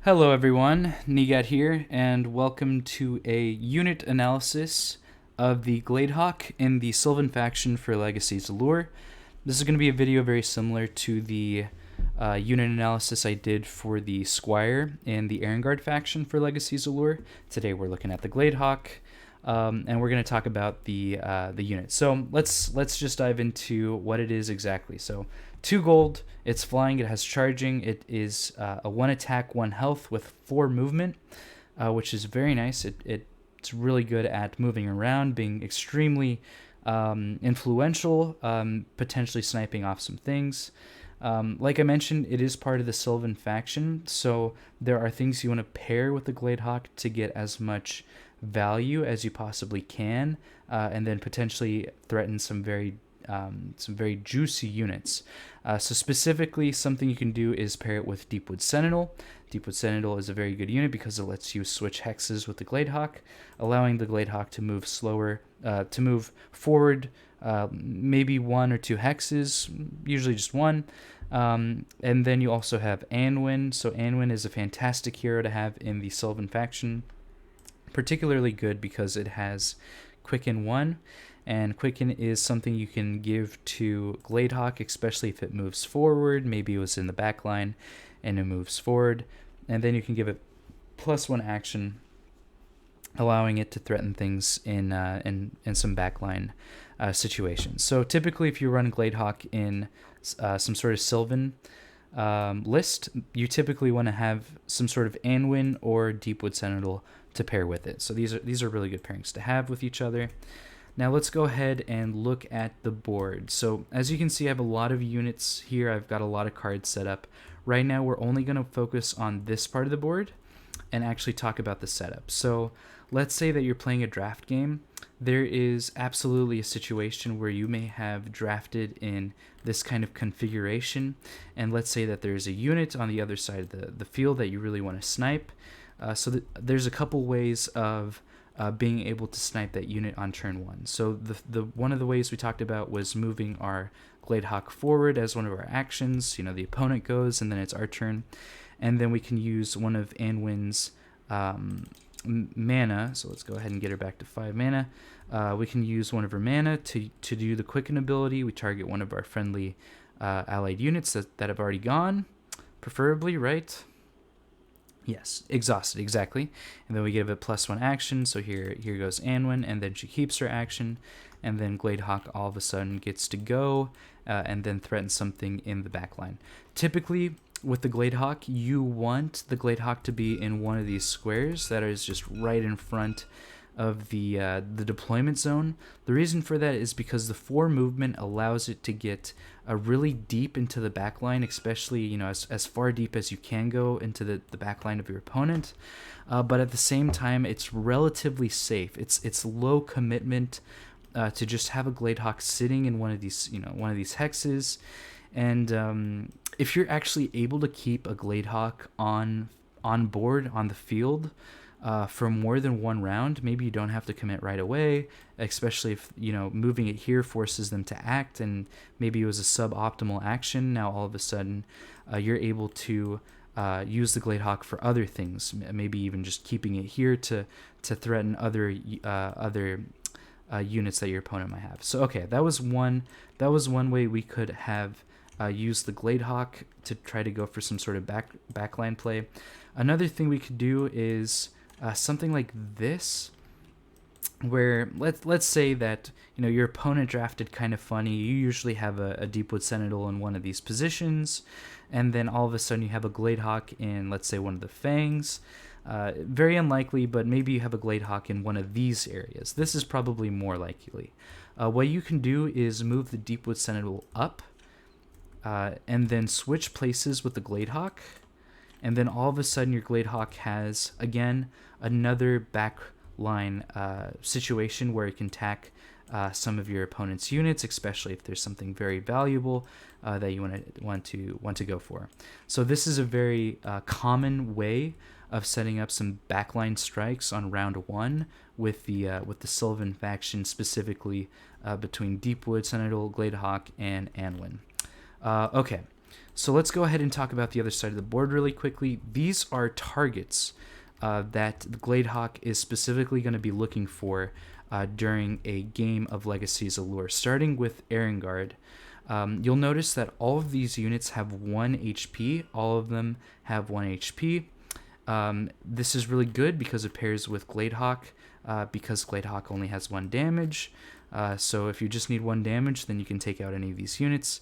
Hello everyone, Nigat here, and welcome to a unit analysis of the Glade in the Sylvan faction for Legacy's Allure. This is going to be a video very similar to the unit analysis I did for the Squire in the Arengard faction for Legacy's Allure. Today we're looking at the Glade and we're going to talk about the unit. So let's just dive into what it is exactly. So 2 gold, it's flying, it has charging, it is a 1 attack, 1 health with 4 movement, which is very nice. It's really good at moving around, being extremely influential, potentially sniping off some things. Like I mentioned, it is part of the Sylvan faction, so there are things you want to pair with the Glade to get as much value as you possibly can, and then potentially threaten some very juicy units. So specifically, something you can do is pair it with Deepwood Sentinel. Deepwood Sentinel is a very good unit because it lets you switch hexes with the Glade allowing the Glade to move slower, to move forward, maybe 1 or 2 hexes, usually just 1. And then you also have Anwin. So Anwin is a fantastic hero to have in the Sylvan faction. Particularly good because it has Quicken 1. And Quicken is something you can give to Glade especially if it moves forward. Maybe it was in the back line and it moves forward. And then you can give it +1 action, allowing it to threaten things in some backline situations. So typically if you run Glade in some sort of Sylvan list, you typically want to have some sort of Anwin or Deepwood Sentinel to pair with it. So these are really good pairings to have with each other. Now let's go ahead and look at the board. So as you can see, I have a lot of units here. I've got a lot of cards set up. Right now we're only going to focus on this part of the board and actually talk about the setup. So let's say that you're playing a draft game. There is absolutely a situation where you may have drafted in this kind of configuration, and let's say that there's a unit on the other side of the field that you really want to snipe. So there's a couple ways of being able to snipe that unit on turn 1. So the one of the ways we talked about was moving our Glade forward as one of our actions. The opponent goes, and then it's our turn. And then we can use one of Anwin's mana. So let's go ahead and get her back to 5 mana. We can use one of her mana to do the Quicken ability. We target one of our friendly allied units that have already gone, preferably, right? Yes, exhausted, exactly. And then we give it +1 action. So here goes Anwin, and then she keeps her action, and then Glade all of a sudden gets to go and then threaten something in the back line. Typically, with the Glade you want the Glade to be in one of these squares that is just right in front of the deployment zone. The reason for that is because the 4 movement allows it to get really deep into the back line, especially as far deep as you can go into the back line of your opponent. But at the same time, it's relatively safe. It's low commitment to just have a Glade sitting in one of these hexes, and if you're actually able to keep a Glade on board on the field for more than 1 round, maybe you don't have to commit right away, especially if moving it here forces them to act, and maybe it was a suboptimal action. Now all of a sudden you're able to use the Glade for other things, maybe even just keeping it here to threaten other units that your opponent might have. So okay, that was one way we could have used the Glade to try to go for some sort of backline play. Another thing we could do is something like this, where let's say that your opponent drafted kind of funny. You usually have a Deepwood Sentinel in one of these positions, and then all of a sudden you have a Glade in, let's say, one of the Fangs. Very unlikely, but maybe you have a Glade in one of these areas. This is probably more likely. What you can do is move the Deepwood Sentinel up, and then switch places with the Glade and then all of a sudden your Glade has, again, another backline situation where it can attack some of your opponent's units, especially if there's something very valuable that you want to go for. So this is a very common way of setting up some backline strikes on round 1 with the Sylvan faction, specifically between Deepwood Sentinel, Glade and Anwin. Okay, So let's go ahead and talk about the other side of the board really quickly. These are targets that the Gladehawk is specifically going to be looking for during a game of Legacy's Allure. Starting with Arengard, you'll notice that all of these units have 1 HP. All of them have 1 HP. This is really good because it pairs with Gladehawk, because Gladehawk only has 1 damage. So if you just need 1 damage, then you can take out any of these units.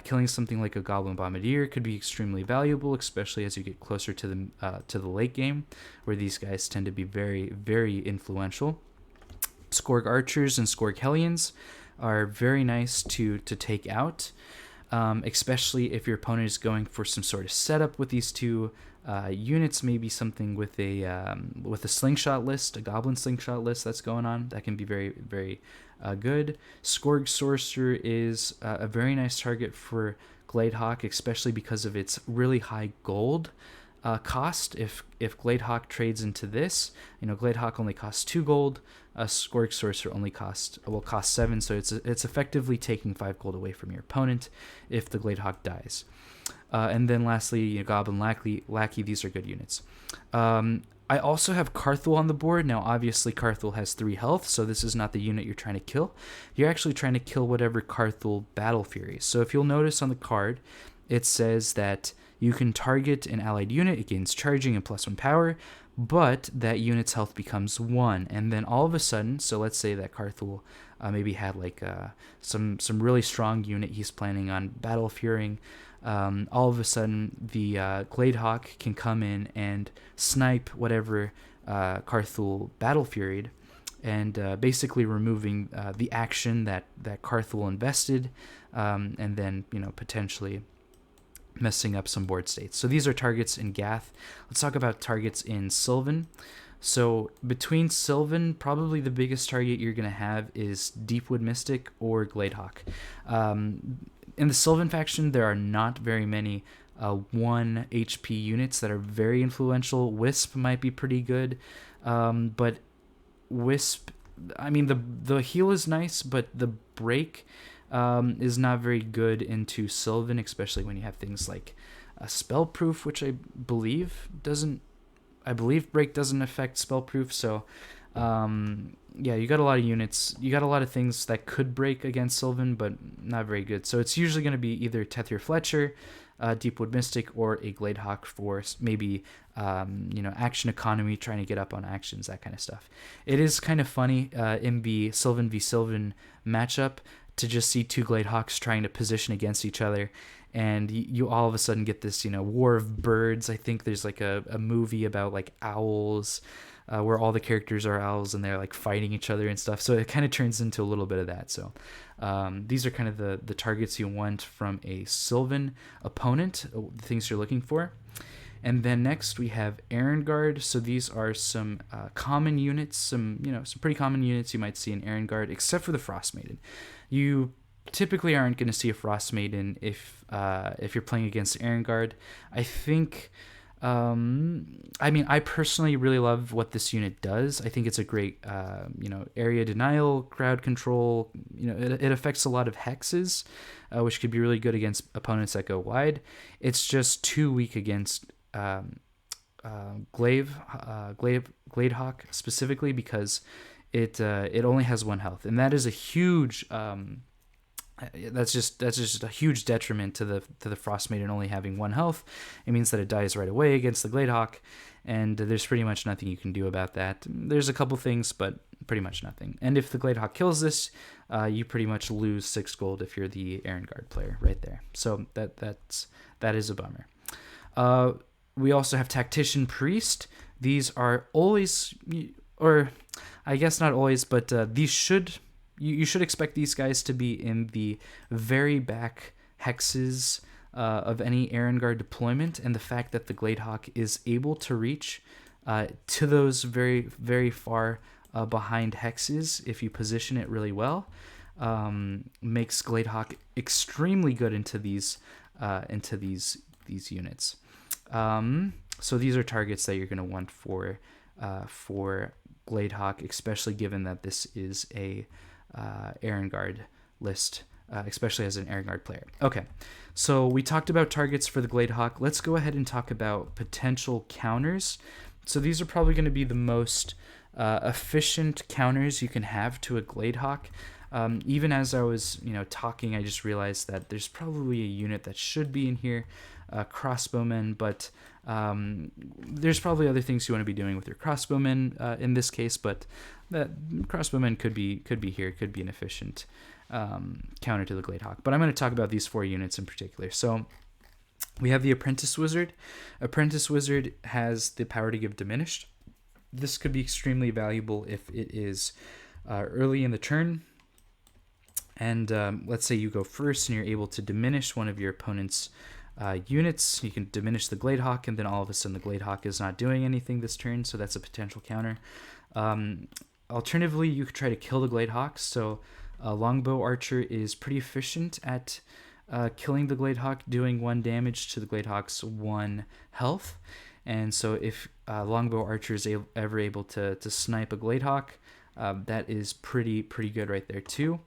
Killing something like a Goblin Bombardier could be extremely valuable, especially as you get closer to the late game, where these guys tend to be very, very influential. Skorg Archers and Skorg Hellions are very nice to take out, especially if your opponent is going for some sort of setup with these two units, maybe something with a slingshot list, a goblin slingshot list that's going on. That can be very, very good. Skorg Sorcerer is a very nice target for Gladehawk, especially because of its really high gold cost. If Gladehawk trades into this, Gladehawk only costs 2 gold. Skorg Sorcerer only cost 7, so it's effectively taking 5 gold away from your opponent if the Gladehawk dies. And then lastly, Goblin Lackey. These are good units. I also have Carthul on the board. Now, obviously, Carthul has 3 health, so this is not the unit you're trying to kill. You're actually trying to kill whatever Carthul Battle Fury. So if you'll notice on the card, it says that you can target an allied unit, it gains charging and +1 power, but that unit's health becomes 1. And then all of a sudden, so let's say that Carthul maybe had like some really strong unit he's planning on battle furying. All of a sudden, the Gladehawk can come in and snipe whatever Carthul battle furied, and basically removing the action that Carthul invested, and then potentially messing up some board states. So these are targets in Gath. Let's talk about targets in Sylvan. So between Sylvan, probably the biggest target you're going to have is Deepwood Mystic or Gladehawk. In the Sylvan faction, there are not very many 1 HP units that are very influential. Wisp might be pretty good, but Wisp, I mean, the heal is nice, but the break is not very good into Sylvan, especially when you have things like spell proof, which I believe break doesn't affect spell proof. So yeah, you got a lot of units, you got a lot of things that could break against Sylvan, but not very good. So it's usually going to be either Tethir Fletcher, Deepwood Mystic, or a Gladehawk for maybe action economy, trying to get up on actions, that kind of stuff. It is kind of funny in the Sylvan v Sylvan matchup to just see 2 Gladehawks trying to position against each other, and you all of a sudden get this war of birds. I think there's like a movie about like owls, where all the characters are owls and they're like fighting each other and stuff. So it kind of turns into a little bit of that. So these are kind of the targets you want from a Sylvan opponent, the things you're looking for. And then next we have Arengard. So these are some common units, some pretty common units you might see in Arengard, except for the Frost Maiden. You typically aren't going to see a Frost Maiden if you're playing against Arengard. I think. I personally really love what this unit does. I think it's a great, area denial, crowd control. It affects a lot of hexes, which could be really good against opponents that go wide. It's just too weak against Gladehawk specifically, because it only has 1 health, and that is a huge. That's just a huge detriment to the Frost Maiden only having 1 health. It means that it dies right away against the Gladehawk, and there's pretty much nothing you can do about that. There's a couple things, but pretty much nothing. And if the Gladehawk kills this, you pretty much lose 6 gold if you're the Arengard player right there. So that is a bummer. We also have Tactician Priest. These are always, or I guess not always, but these should. You should expect these guys to be in the very back hexes of any Arengard deployment, and the fact that the Gladehawk is able to reach to those very, very far behind hexes if you position it really well, makes Gladehawk extremely good into these units. So these are targets that you're going to want for Gladehawk, especially given that this is a Arengard list especially as an Arengard player. Okay, so we talked about targets for the Glade Hawk. Let's go ahead and talk about potential counters. So these are probably going to be the most efficient counters you can have to a Glade Hawk. Even as I was, talking, I just realized that there's probably a unit that should be in here, crossbowmen, but there's probably other things you want to be doing with your crossbowmen in this case, but that crossbowmen could be here, could be an efficient counter to the Glade Hawk. But I'm going to talk about these 4 units in particular. So we have the Apprentice Wizard. Apprentice Wizard has the power to give diminished. This could be extremely valuable if it is early in the turn. And let's say you go first and you're able to diminish one of your opponent's units. You can diminish the Glade Hawk, and then all of a sudden the Glade Hawk is not doing anything this turn, so that's a potential counter. Alternatively, you could try to kill the Glade Hawk. So Longbow Archer is pretty efficient at killing the Glade Hawk, doing 1 damage to the Glade Hawk's 1 health. And so if Longbow Archer is ever able to snipe a Glade Hawk, that is pretty good right there too.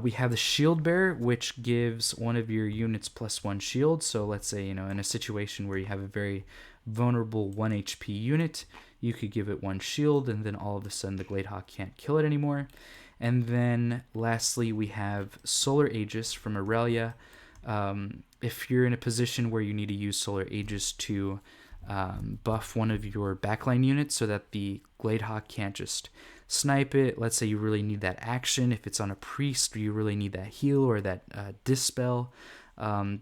We have the Shield Bearer, which gives one of your units +1 shield. So let's say, in a situation where you have a very vulnerable 1 HP unit, you could give it 1 shield, and then all of a sudden the Glade Hawk can't kill it anymore. And then lastly, we have Solar Aegis from Aurelia. If you're in a position where you need to use Solar Aegis to buff one of your backline units so that the Glade Hawk can't just snipe it. Let's say you really need that action. If it's on a priest, or you really need that heal or that dispel,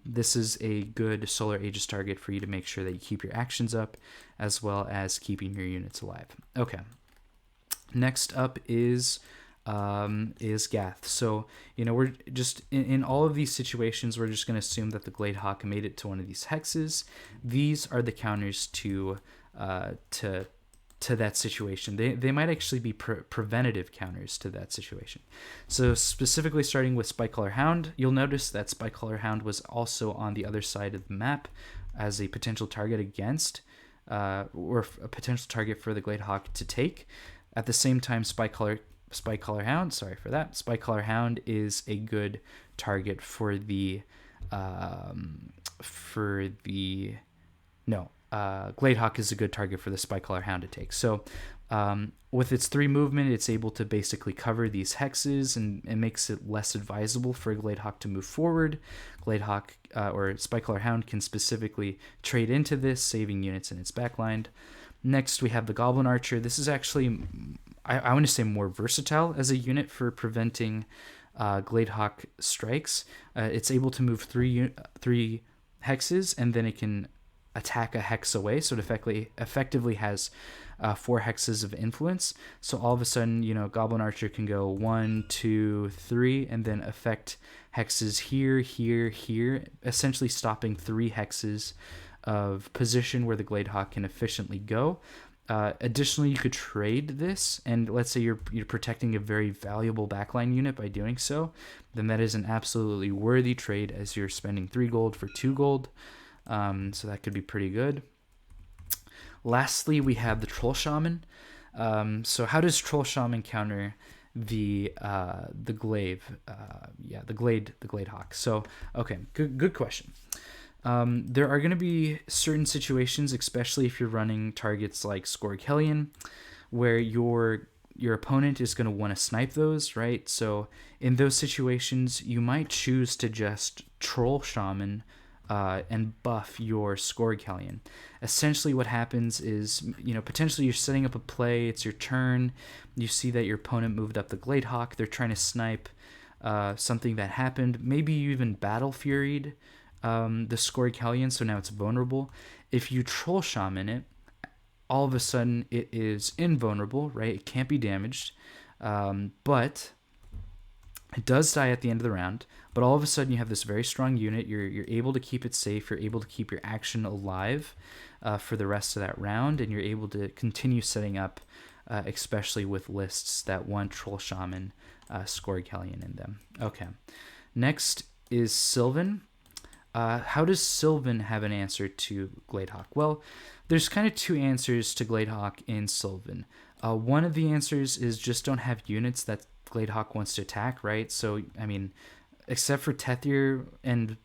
this is a good Solar Aegis target for you to make sure that you keep your actions up as well as keeping your units alive. Okay. Next up is Gath. So, we're just in all of these situations, we're just going to assume that the Glade Hawk made it to one of these hexes. These are the counters to that situation. They might actually be preventative counters to that situation. So specifically starting with Spikecaller Hound, you'll notice that Spikecaller Hound was also on the other side of the map as a potential target against, or a potential target for the Glade Hawk to take. At the same time, Spikecaller Hound is a good target for Glade Hawk is a good target for the Spikecaller Hound to take. So with its 3 movement, it's able to basically cover these hexes, and it makes it less advisable for a Glade Hawk to move forward. Glade Hawk or Spikecaller Hound can specifically trade into this, saving units in its backline. Next, we have the Goblin Archer. This is actually, I want to say, more versatile as a unit for preventing Glade Hawk strikes. It's able to move 3 hexes, and then it can attack a hex away, so it effectively has 4 hexes of influence. So all of a sudden, Goblin Archer can go 1, 2, 3, and then affect hexes here, here, here, essentially stopping 3 hexes of position where the Glade Hawk can efficiently go. Additionally, you could trade this, and let's say you're protecting a very valuable backline unit by doing so, then that is an absolutely worthy trade, as you're spending 3 gold for 2 gold. So that could be pretty good. Lastly, we have the Troll Shaman. So how does Troll Shaman counter the Glade Hawk? So okay, good question. There are going to be certain situations, especially if you're running targets like Scourge Hellion, where your opponent is going to want to snipe those, right? So in those situations, you might choose to just Troll Shaman and buff your Scourge Hellion. Essentially what happens is, potentially you're setting up a play, it's your turn, you see that your opponent moved up the Glade Hawk, they're trying to snipe something that happened, maybe you even Battle Furied the Scourge Hellion, so now it's vulnerable. If you Troll Shaman it, all of a sudden it is invulnerable, right? It can't be damaged, but it does die at the end of the round. But all of a sudden you have this very strong unit. You're able to keep it safe. You're able to keep your action alive for the rest of that round, and you're able to continue setting up, especially with lists that want Troll Shaman, Scourge Hellion in them. Okay, next is Sylvan. How does Sylvan have an answer to Glade Hawk? Well, there's kind of 2 answers to Glade Hawk in Sylvan. One of the answers is just don't have units that Glade Hawk wants to attack, right? So, except for Tethyr and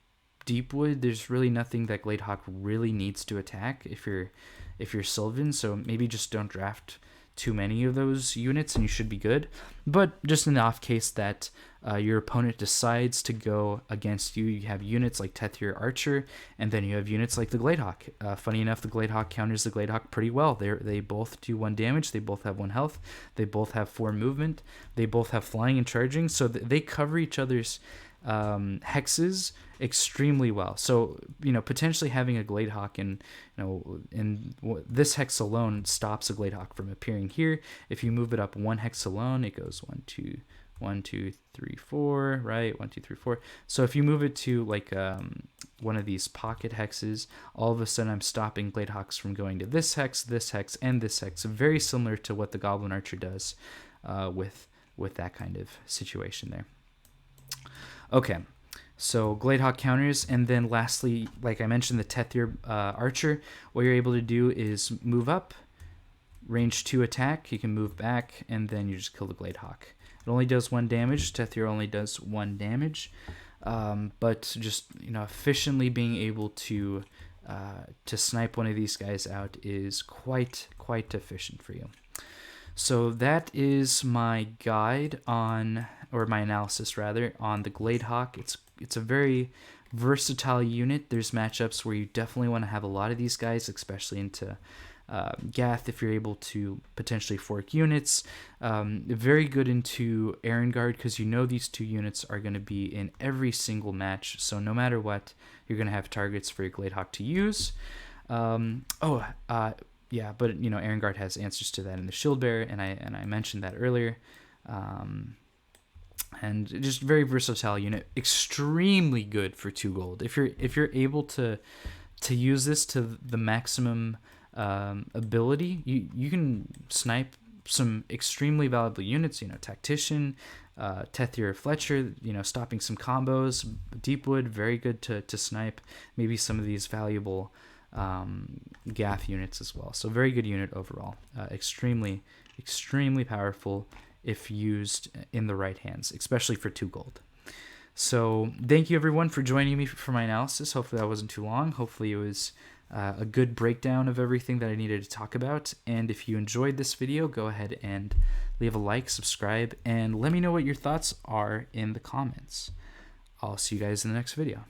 Deepwood, there's really nothing that Gladehawk really needs to attack if you're Sylvan. So maybe just don't draft too many of those units and you should be good. But just in the off case that your opponent decides to go against you, you have units like Tethyr Archer, and then you have units like the Gladehawk. Funny enough, the Gladehawk counters the Gladehawk pretty well. They both do 1 damage, they both have 1 health, they both have 4 movement, they both have flying and charging, so they cover each other's hexes extremely well. So potentially having a Gladehawk in this hex alone stops a Gladehawk from appearing here. If you move it up 1 hex alone, it goes 1 2 1 2 3 4, right? 1 2 3 4. So if you move it to like one of these pocket hexes, all of a sudden I'm stopping Gladehawks from going to this hex, and this hex. Very similar to what the Goblin Archer does with that kind of situation there. Okay, so Gladehawk counters, and then lastly, like I mentioned, the Tethyr Archer. What you're able to do is move up, range 2 attack, you can move back, and then you just kill the Gladehawk. It only does 1 damage, Tethyr only does 1 damage, but just efficiently being able to snipe one of these guys out is quite efficient for you. So that is my guide on, or my analysis rather, on the Gladehawk. It's a very versatile unit. There's matchups where you definitely want to have a lot of these guys, especially into Gath if you're able to potentially fork units. Very good into Arengard because these 2 units are going to be in every single match. So no matter what, you're going to have targets for your Gladehawk to use. Yeah, but Arengard has answers to that in the Shield Bearer, and I mentioned that earlier. And just very versatile unit, extremely good for 2 gold. If you're able to use this to the maximum ability, you can snipe some extremely valuable units. Tactician, Tethyr Fletcher, stopping some combos. Deepwood, very good to snipe maybe some of these valuable Gath units as well. So very good unit overall. Extremely powerful if used in the right hands, especially for 2 gold. So thank you everyone for joining me for my analysis. Hopefully that wasn't too long. Hopefully it was a good breakdown of everything that I needed to talk about. And if you enjoyed this video, go ahead and leave a like, subscribe, and let me know what your thoughts are in the comments. I'll see you guys in the next video.